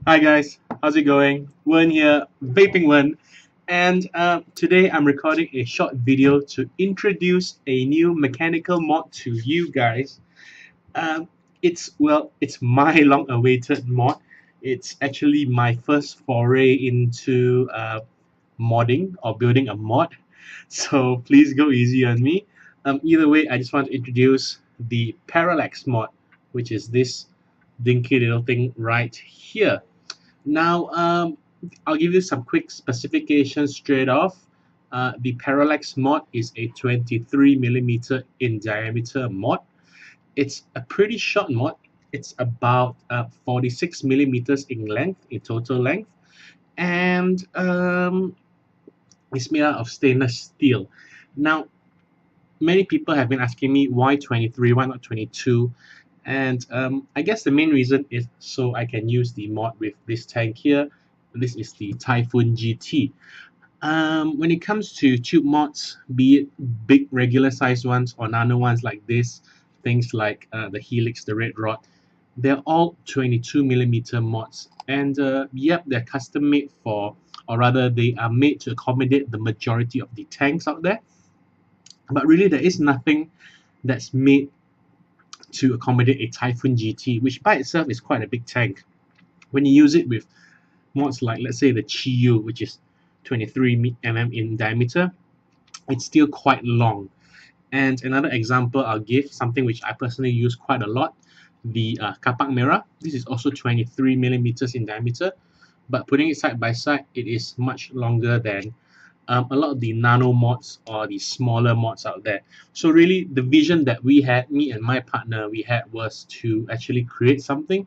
Hi guys, how's it going? Wern here, Vaping Wern, and today I'm recording a short video to introduce a new mechanical mod to you guys. Um, it's my long-awaited mod. It's actually my first foray into modding or building a mod, so please go easy on me. Either way, I just want to introduce the Parallax mod, which is this dinky little thing right here. Now, I'll give you some quick specifications straight off. The Parallax mod is a 23 millimeter in diameter mod. It's a pretty short mod. It's about 46 millimeters in length, in total length, and it's made out of stainless steel. Now, many people have been asking me why 23, why not 22? And I guess the main reason is so I can use the mod with this tank here. This is the Taifun GT. When it comes to tube mods, be it big regular size ones or nano ones like this, things like the Helix, the Red Rod, they're all 22 millimeter mods. And yep, they're custom made for, or rather, they are made to accommodate the majority of the tanks out there. But really, there is nothing that's made to accommodate a Taifun GT, which by itself is quite a big tank. When you use it with mods like, let's say, the Chiyu, which is 23 mm in diameter, it's still quite long. And another example I'll give, something which I personally use quite a lot, the Kapak Merah. This is also 23 millimeters in diameter, but putting it side by side, it is much longer than a lot of the nano mods or the smaller mods out there. So really, the vision that we had, me and my partner, we had was to actually create something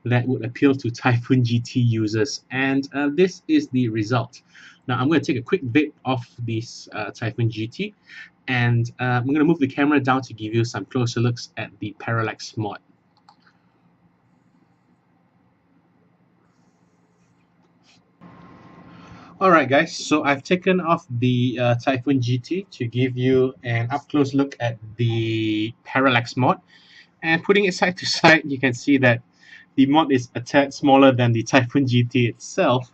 that would appeal to Taifun GT users, and this is the result. Now I'm going to take a quick vape of this Taifun GT, and I'm going to move the camera down to give you some closer looks at the Parallax mod. Alright guys, so I've taken off the Taifun GT to give you an up-close look at the Parallax mod, and putting it side to side, you can see that the mod is a tad smaller than the Taifun GT itself.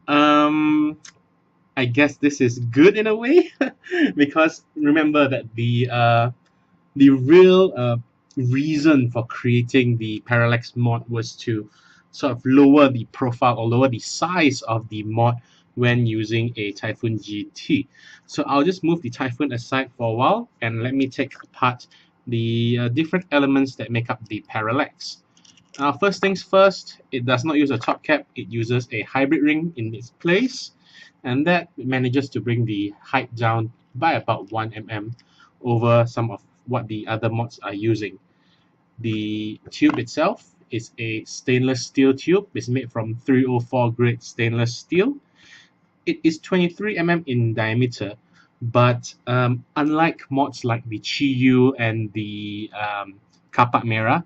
I guess this is good in a way because remember that the real reason for creating the Parallax mod was to sort of lower the profile or lower the size of the mod when using a Taifun GT. So I'll just move the Taifun aside for a while and let me take apart the different elements that make up the Parallax. First things first, it does not use a top cap, it uses a hybrid ring in its place, and that manages to bring the height down by about 1 mm over some of what the other mods are using. The tube itself is a stainless steel tube. It's made from 304 grade stainless steel. It is 23 mm in diameter, but unlike mods like the Chiyu and the Kapak Merah,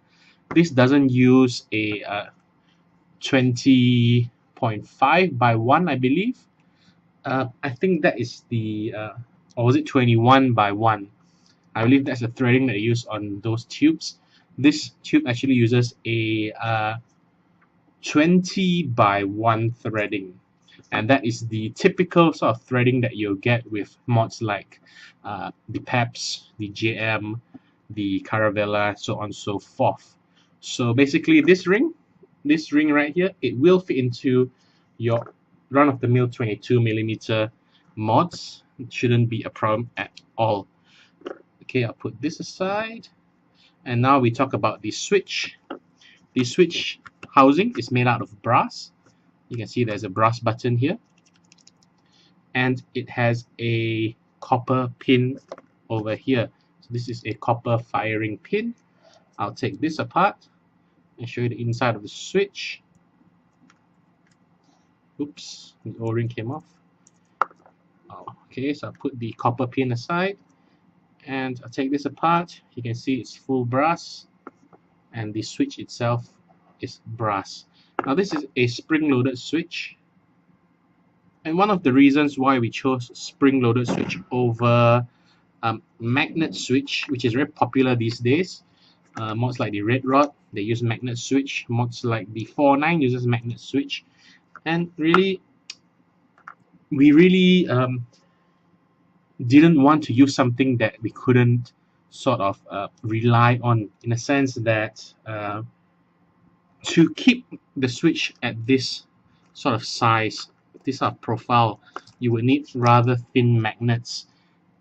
this doesn't use a 20.5 by 1, I believe. I think that is the, or was it 21 by 1? I believe that's the threading that I use on those tubes. This tube actually uses a 20 by 1 threading, and that is the typical sort of threading that you'll get with mods like the Peps, the JM, the Caravella, so on and so forth. So basically this ring right here, it will fit into your run-of-the-mill 22 millimeter mods. It shouldn't be a problem at all. Okay, I'll put this aside, and now we talk about the switch. The switch housing is made out of brass. You can see there's a brass button here, and it has a copper pin over here. So this is a copper firing pin. I'll take this apart and show you the inside of the switch. Oops, the O-ring came off. Okay, so I'll put the copper pin aside, and I'll take this apart. You can see it's full brass, and the switch itself is brass. Now this is a spring-loaded switch, and one of the reasons why we chose spring-loaded switch over magnet switch, which is very popular these days, mods like the Red Rod, They use magnet switch. Mods like the 4.9 uses magnet switch, and really, we really didn't want to use something that we couldn't sort of rely on, in a sense that to keep the switch at this sort of size, this sort of profile, you would need rather thin magnets.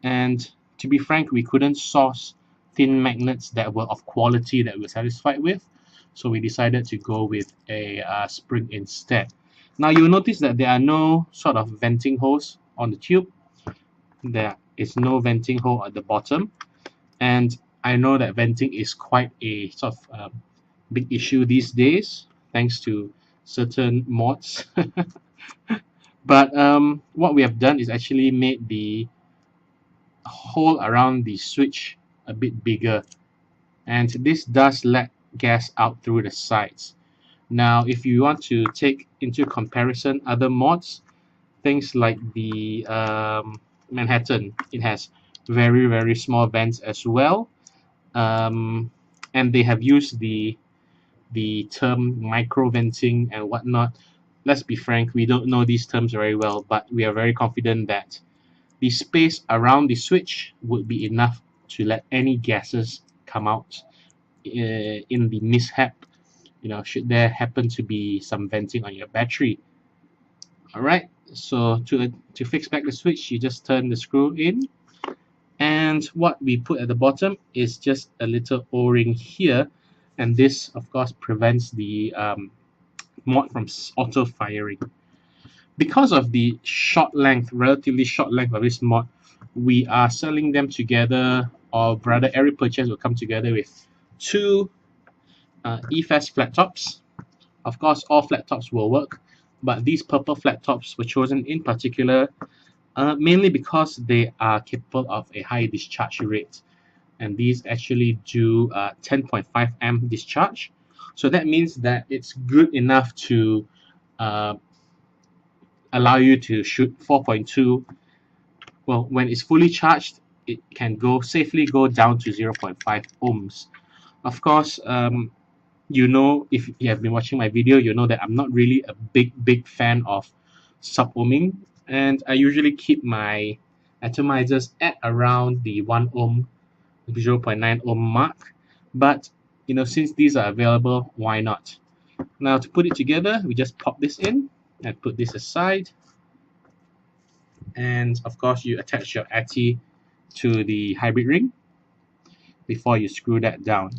And to be frank, we couldn't source thin magnets that were of quality that we're satisfied with. So we decided to go with a spring instead. Now you'll notice that there are no sort of venting holes on the tube. There is no venting hole at the bottom. And I know that venting is quite a sort of big issue these days, thanks to certain mods. But what we have done is actually made the hole around the switch a bit bigger, and this does let gas out through the sides. Now, if you want to take into comparison other mods, things like the Manhattan, it has very small vents as well, and they have used the term micro venting and whatnot. Let's be frank, we don't know these terms very well, but we are very confident that the space around the switch would be enough to let any gases come out in the mishap, should there happen to be some venting on your battery. Alright, so to fix back the switch, you just turn the screw in, and what we put at the bottom is just a little O-ring here, and this of course prevents the mod from auto firing. Because of the relatively short length of this mod, we are selling them together, or rather every purchase will come together with two Efest flat tops. Of course, all flat tops will work, but these purple flat tops were chosen in particular mainly because they are capable of a high discharge rate, and these actually do 10.5 amp discharge. So that means that it's good enough to allow you to shoot 4.2. Well, when it's fully charged, it can safely go down to 0.5 ohms. Of course, if you have been watching my video, you know that I'm not really a big fan of sub-ohming, and I usually keep my atomizers at around the 1 ohm, 0.9 ohm mark. But since these are available, why not? Now to put it together, we just pop this in and put this aside, and of course you attach your ATI to the hybrid ring before you screw that down.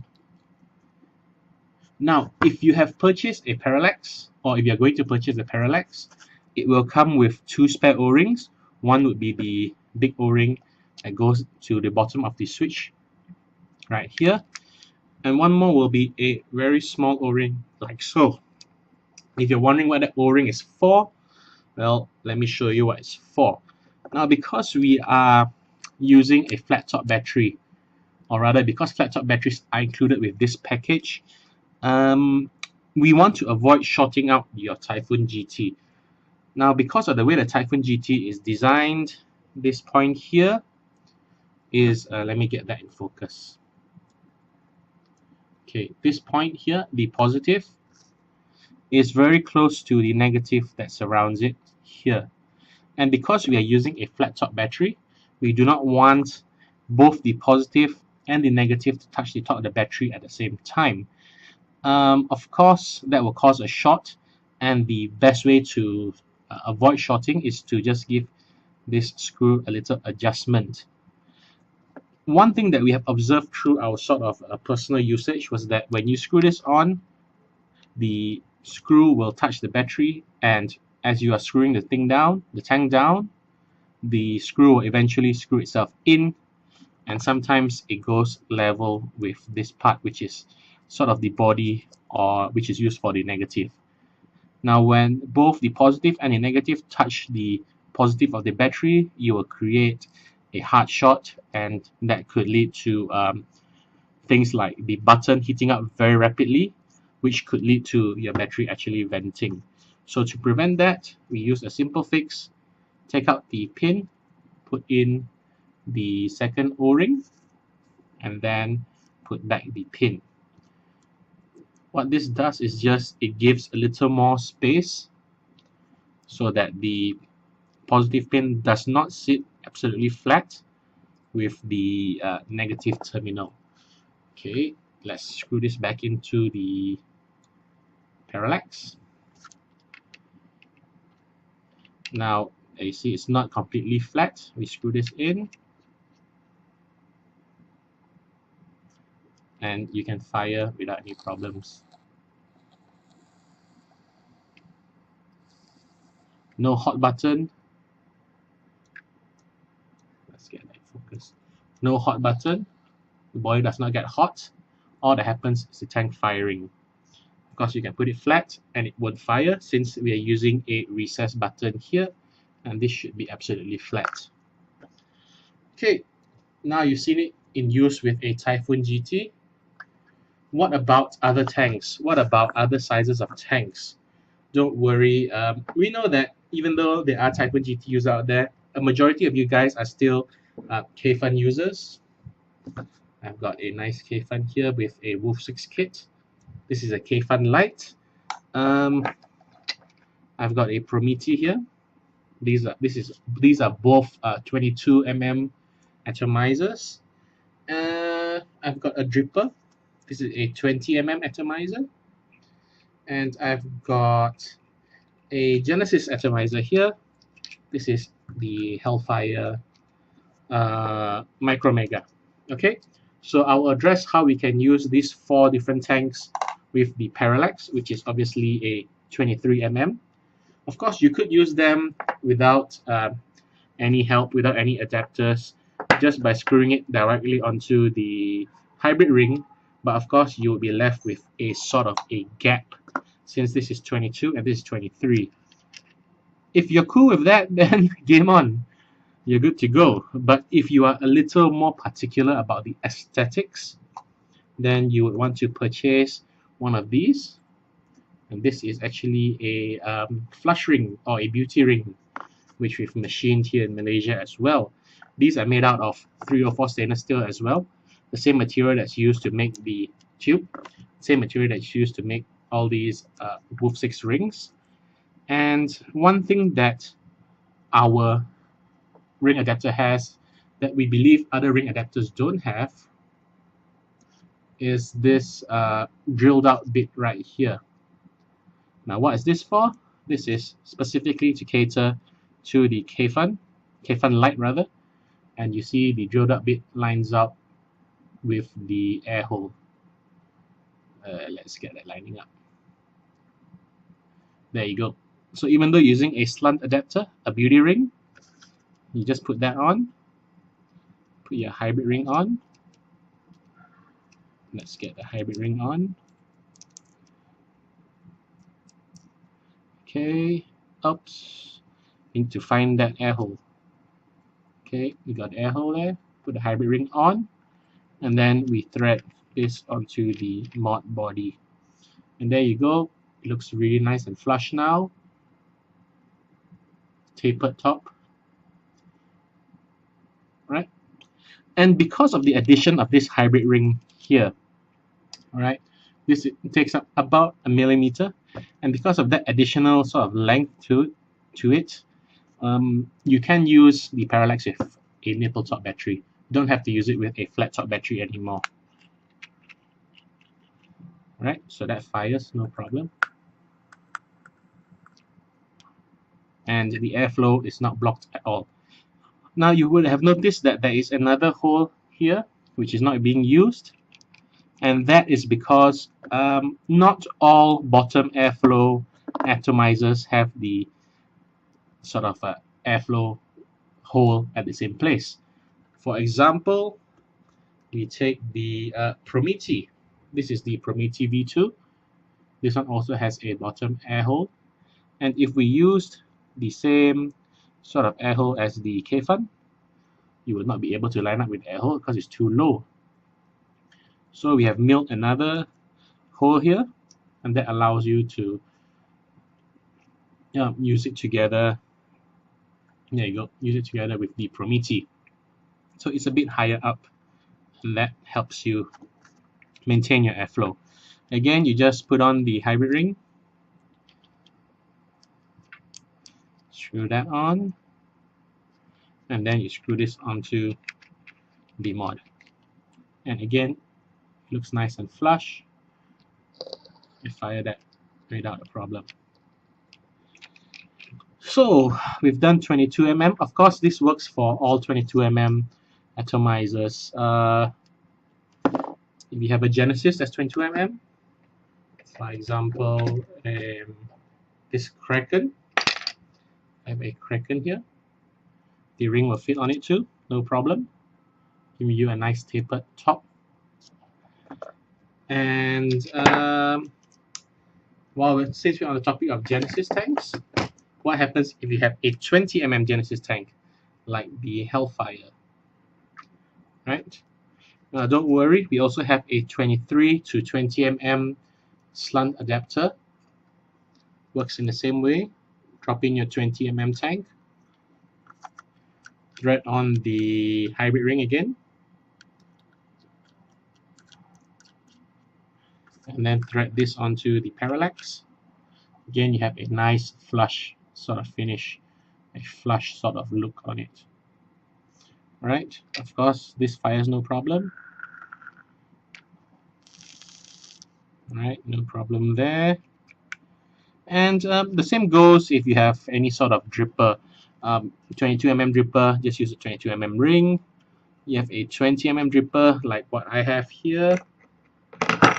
Now, if you have purchased a Parallax, or if you're going to purchase a Parallax, it will come with two spare O-rings. One would be the big O-ring that goes to the bottom of the switch right here, and one more will be a very small O-ring like so. If you're wondering what that O-ring is for, well, let me show you what it's for. Now, because we are using a flat top battery, or rather because flat top batteries are included with this package, we want to avoid shorting out your Taifun GT. Now, because of the way the Taifun GT is designed, this point here is, let me get that in focus. Okay, this point here, the positive, is very close to the negative that surrounds it here. And because we are using a flat top battery, we do not want both the positive and the negative to touch the top of the battery at the same time. Of course, that will cause a short, and the best way to avoid shorting is to just give this screw a little adjustment. One thing that we have observed through our sort of personal usage was that when you screw this on, the screw will touch the battery, and as you are screwing the tank down, the screw will eventually screw itself in, and sometimes it goes level with this part, which is sort of the body, or which is used for the negative. Now, when both the positive and the negative touch the positive of the battery, you will create a hard short, and that could lead to things like the button heating up very rapidly, which could lead to your battery actually venting. So to prevent that, we use a simple fix. Take out the pin, put in the second O-ring, and then put back the pin. What this does is just it gives a little more space so that the positive pin does not sit absolutely flat with the negative terminal. Okay, let's screw this back into the Parallax. Now, you see it's not completely flat. We screw this in, and you can fire without any problems. No hot button. Let's get that focus. No hot button. The body does not get hot. All that happens is the tank firing. Of course, you can put it flat and it won't fire since we are using a recess button here, and this should be absolutely flat. Okay, now you've seen it in use with a Taifun GT. What about other tanks? What about other sizes of tanks? Don't worry. We know that even though there are Taifun GTUs out there, a majority of you guys are still K-Fun users. I've got a nice K-Fun here with a Wolf 6 kit. This is a K-Fun Lite. I've got a Prometheus here. These are both 22mm atomizers. I've got a Dripper. This is a 20mm atomizer. And I've got a Genesis atomizer here. This is the Hellfire Micro Mega. Okay, so I'll address how we can use these 4 different tanks with the Parallax, which is obviously a 23mm. Of course, you could use them without any help, without any adapters, just by screwing it directly onto the hybrid ring. But of course, you'll be left with a sort of a gap, since this is 22 and this is 23. If you're cool with that, then game on. You're good to go. But if you are a little more particular about the aesthetics, then you would want to purchase one of these. And this is actually a flush ring or a beauty ring, which we've machined here in Malaysia as well. These are made out of 304 stainless steel as well. The same material that's used to make the tube, same material that's used to make all these Wolf 6 rings. And one thing that our ring adapter has that we believe other ring adapters don't have is this drilled out bit right here. Now, what is this for? This is specifically to cater to the K-Fun Lite rather, and you see the drilled out bit lines up with the air hole. Let's get that lining up. There you go. So even though using a slant adapter, a beauty ring, you just put that on, put your hybrid ring on. Let's get the hybrid ring on. Okay, oops, need to find that air hole. Okay, we got the air hole there, put the hybrid ring on, and then we thread this onto the mod body. And there you go, it looks really nice and flush now. Tapered top. Right? And because of the addition of this hybrid ring here, alright, this takes up about 1 millimeter, and because of that additional sort of length to it, you can use the Parallax with a nipple top battery. You don't have to use it with a flat top battery anymore. Right, so that fires no problem. And the airflow is not blocked at all. Now you will have noticed that there is another hole here which is not being used, and that is because not all bottom airflow atomizers have the sort of airflow hole at the same place. For example, we take the Prometheus. This is the Prometheus V2. This one also has a bottom air hole, and if we used the same sort of air hole as the K-Fun, you will not be able to line up with air hole because it's too low. So we have milled another hole here, and that allows you to use it together. There you go, use it together with the Prometheus. So it's a bit higher up, and that helps you maintain your airflow. Again, you just put on the hybrid ring, screw that on, and then you screw this onto the mod. And again, it looks nice and flush. You fire that without a problem. So we've done 22mm. Of course, this works for all 22mm atomizers. If you have a Genesis that's 22mm, for example, this Kraken, I have a Kraken here. The ring will fit on it too, no problem. Giving you a nice tapered top. And since we're on the topic of Genesis tanks, what happens if you have a 20mm Genesis tank, like the Hellfire, right? Don't worry, we also have a 23 to 20mm slant adapter. Works in the same way. Drop in your 20mm tank, thread on the hybrid ring again, and then thread this onto the Parallax. Again, you have a nice flush sort of finish, a flush sort of look on it. Alright, of course, this fires no problem. Alright, no problem there. And the same goes if you have any sort of dripper. 22mm dripper, just use a 22mm ring. You have a 20mm dripper like what I have here.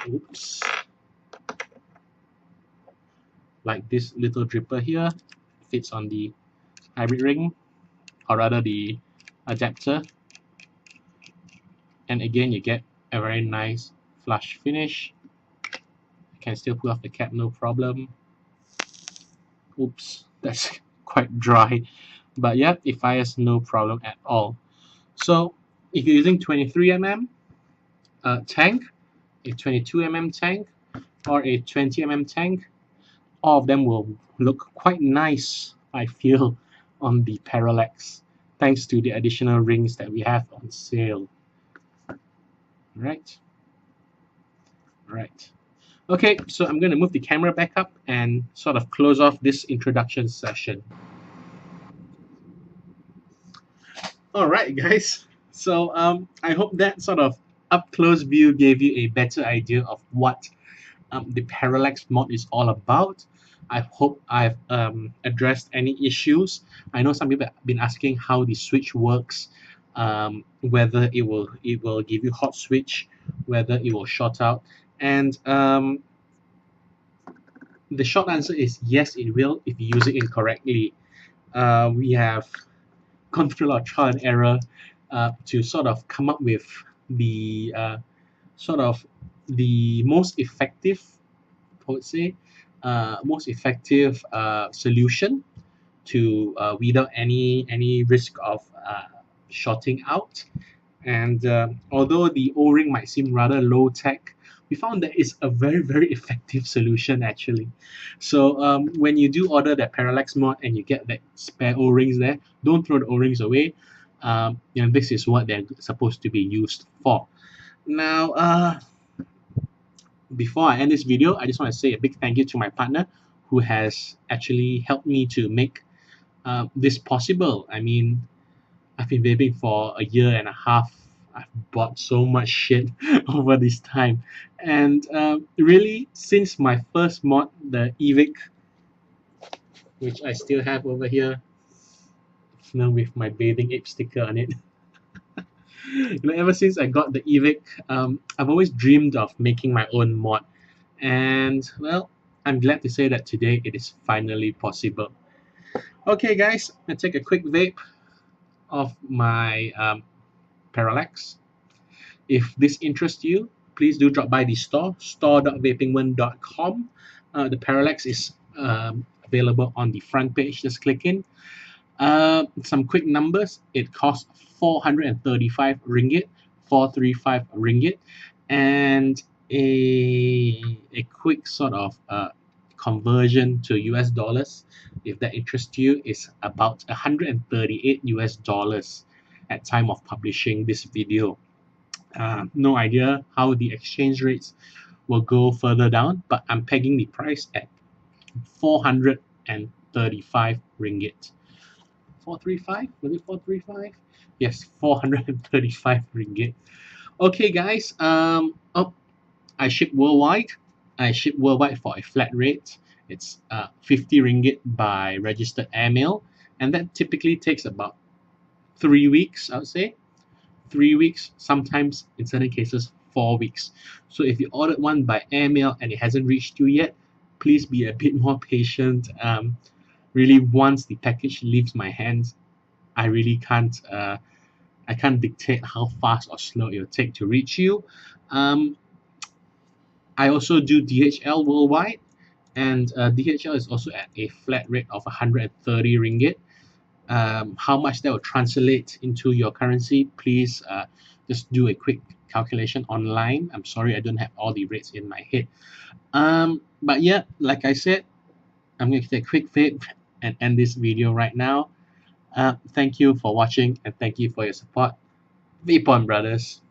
Oops. Like this little dripper here, fits on the hybrid ring, or rather the adapter. And again, you get a very nice flush finish. You can still pull off the cap, no problem. Oops, that's quite dry. But yeah, it fires no problem at all. So if you're using 23mm tank, a 22mm tank, or a 20mm tank, all of them will look quite nice, I feel, on the Parallax, thanks to the additional rings that we have on sale. Right. Okay, so I'm going to move the camera back up and sort of close off this introduction session. Alright guys, so I hope that sort of up-close view gave you a better idea of what the Parallax mod is all about. I hope I've addressed any issues. I know some people have been asking how the switch works, whether it will give you hot switch, whether it will short out, and the short answer is yes, it will if you use it incorrectly. We have gone through a lot of trial and error to sort of come up with the most effective, I would say, most effective solution to weed out any risk of shorting out. And although the O-ring might seem rather low tech, we found that it's a very effective solution actually. So when you do order that Parallax mod and you get that spare O-rings there, don't throw the O-rings away. This is what they're supposed to be used for. Now, before I end this video, I just want to say a big thank you to my partner who has actually helped me to make this possible. I mean, I've been vaping for a year and a half. I've bought so much shit over this time. And really, since my first mod, the Evic, which I still have over here, with my bathing ape sticker on it. Ever since I got the Evic, I've always dreamed of making my own mod. And, well, I'm glad to say that today it is finally possible. Okay, guys, I'll take a quick vape of my Parallax. If this interests you, please do drop by the store.vapingwern.com. The Parallax is available on the front page. Just click in. Some quick numbers. It costs 435 ringgit, 435 ringgit, and a quick sort of conversion to US dollars, if that interests you, is about 138 US dollars at time of publishing this video. No idea how the exchange rates will go further down, but I'm pegging the price at 435 ringgit. 435? Was it 435? Yes, 435 ringgit. Okay, guys. Oh, I ship worldwide. I ship worldwide for a flat rate. It's 50 ringgit by registered airmail, and that typically takes about 3 weeks, I would say. 3 weeks, sometimes in certain cases 4 weeks. So if you ordered one by airmail and it hasn't reached you yet, please be a bit more patient. Really, once the package leaves my hands, I really can't I can't dictate how fast or slow it will take to reach you. Um, I also do DHL worldwide, and DHL is also at a flat rate of 130 ringgit. How much that will translate into your currency, please just do a quick calculation online. I'm sorry, I don't have all the rates in my head. But yeah, like I said, I'm going to take a quick vape and end this video right now. Thank you for watching, and thank you for your support. Vape on, brothers.